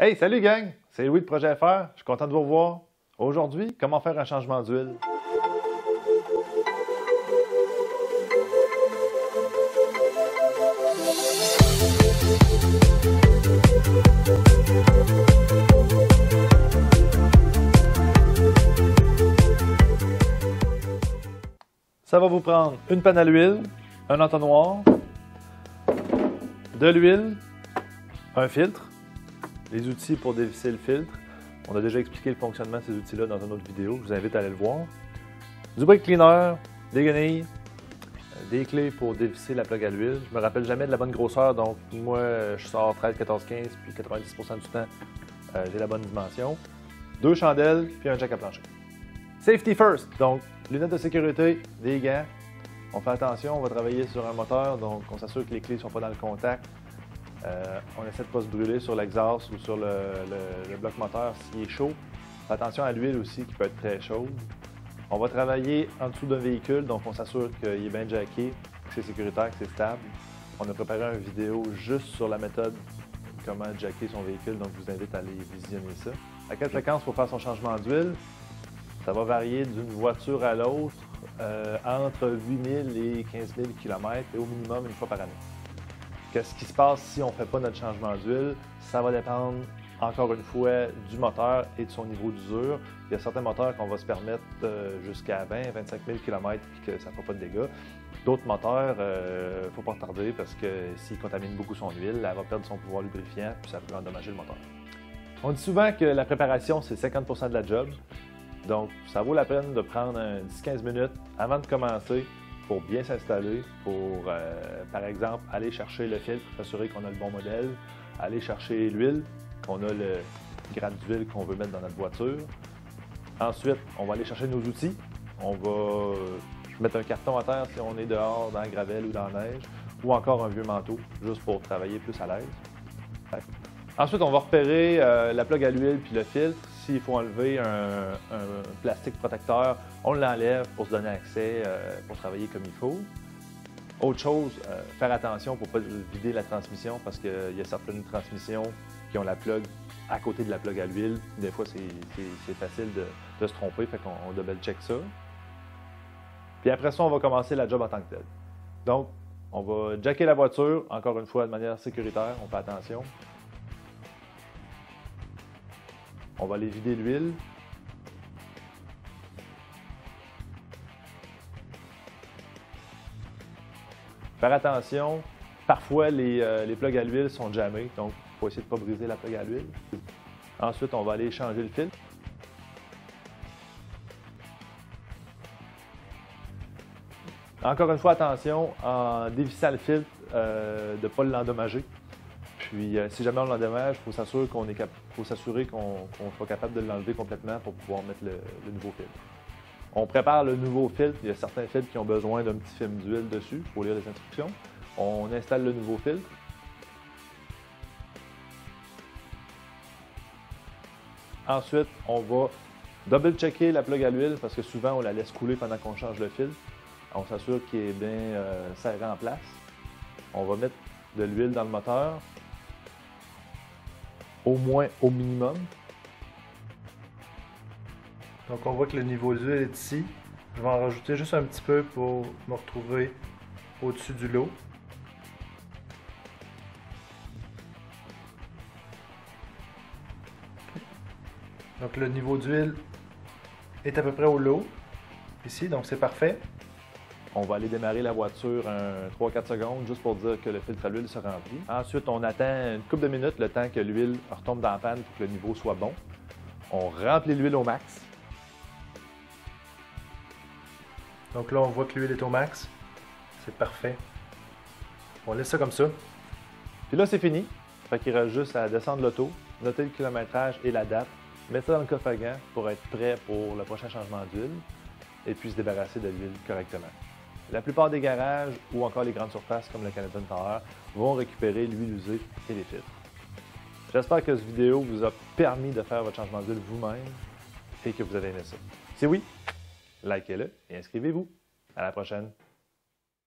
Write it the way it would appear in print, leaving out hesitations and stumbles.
Hey, salut gang! C'est Louis de Projet FR. Je suis content de vous revoir. Aujourd'hui, comment faire un changement d'huile? Ça va vous prendre une panne à l'huile, un entonnoir, de l'huile, un filtre, les outils pour dévisser le filtre. On a déjà expliqué le fonctionnement de ces outils-là dans une autre vidéo. Je vous invite à aller le voir. Du brake cleaner, des guenilles, des clés pour dévisser la plug à l'huile. Je me rappelle jamais de la bonne grosseur, donc moi je sors 13, 14, 15, puis 90% du temps j'ai la bonne dimension. Deux chandelles, puis un jack à plancher. Safety first, donc lunettes de sécurité, des gants. On fait attention, on va travailler sur un moteur, donc on s'assure que les clés ne sont pas dans le contact. On essaie de ne pas se brûler sur l'exhaust ou sur le bloc moteur s'il est chaud. Fais attention à l'huile aussi qui peut être très chaude. On va travailler en dessous d'un véhicule, donc on s'assure qu'il est bien jacké, que c'est sécuritaire, que c'est stable. On a préparé une vidéo juste sur la méthode comment jacker son véhicule, donc je vous invite à aller visionner ça. À quelle fréquence il faut faire son changement d'huile? Ça va varier d'une voiture à l'autre entre 8 000 et 15 000 km et au minimum une fois par année. Qu'est-ce qui se passe si on ne fait pas notre changement d'huile? Ça va dépendre, encore une fois, du moteur et de son niveau d'usure. Il y a certains moteurs qu'on va se permettre jusqu'à 20 25 000 km et que ça ne fera pas de dégâts. D'autres moteurs, il ne faut pas retarder parce que s'il contamine beaucoup son huile, elle va perdre son pouvoir lubrifiant puis ça peut endommager le moteur. On dit souvent que la préparation, c'est 50% de la job. Donc, ça vaut la peine de prendre 10-15 minutes avant de commencer pour bien s'installer, pour, par exemple, aller chercher le filtre, s'assurer qu'on a le bon modèle, aller chercher l'huile, qu'on a le grade d'huile qu'on veut mettre dans notre voiture. Ensuite, on va aller chercher nos outils. On va mettre un carton à terre si on est dehors, dans la gravelle ou dans la neige, ou encore un vieux manteau, juste pour travailler plus à l'aise. Ensuite, on va repérer la plug à l'huile puis le filtre. S'il faut enlever un plastique protecteur, on l'enlève pour se donner accès, pour travailler comme il faut. Autre chose, faire attention pour ne pas vider la transmission parce qu'il y a certaines transmissions qui ont la plug à côté de la plug à l'huile. Des fois, c'est facile de se tromper, fait qu'on double-check ça. Puis après ça, on va commencer la job en tant que telle. Donc, on va jacker la voiture, encore une fois, de manière sécuritaire, on fait attention. On va aller vider l'huile. Faire attention, parfois les plugs à l'huile sont jammés, donc il faut essayer de ne pas briser la plug à l'huile. Ensuite, on va aller changer le filtre. Encore une fois, attention, en dévissant le filtre, de ne pas l'endommager. Puis, si jamais on l'endommage, il faut s'assurer qu'on soit capable de l'enlever complètement pour pouvoir mettre le nouveau filtre. On prépare le nouveau filtre. Il y a certains filtres qui ont besoin d'un petit film d'huile dessus. Il faut lire les instructions. On installe le nouveau filtre. Ensuite, on va double-checker la plug à l'huile parce que souvent, on la laisse couler pendant qu'on change le filtre. On s'assure qu'il est bien serré en place. On va mettre de l'huile dans le moteur. Au moins au minimum. Donc on voit que le niveau d'huile est ici. Je vais en rajouter juste un petit peu pour me retrouver au-dessus du lot. Donc le niveau d'huile est à peu près au lot ici, donc c'est parfait. On va aller démarrer la voiture 3-4 secondes juste pour dire que le filtre à l'huile se remplit. Ensuite, on attend une couple de minutes le temps que l'huile retombe dans la panne pour que le niveau soit bon. On remplit l'huile au max. Donc là, on voit que l'huile est au max. C'est parfait. On laisse ça comme ça. Puis là, c'est fini. Fait qu'il reste juste à descendre l'auto, noter le kilométrage et la date, mettre ça dans le coffre à gants pour être prêt pour le prochain changement d'huile et puis se débarrasser de l'huile correctement. La plupart des garages ou encore les grandes surfaces comme le Canadian Tire vont récupérer l'huile usée et les filtres. J'espère que cette vidéo vous a permis de faire votre changement d'huile vous-même et que vous avez aimé ça. Si oui, likez-le et inscrivez-vous. À la prochaine!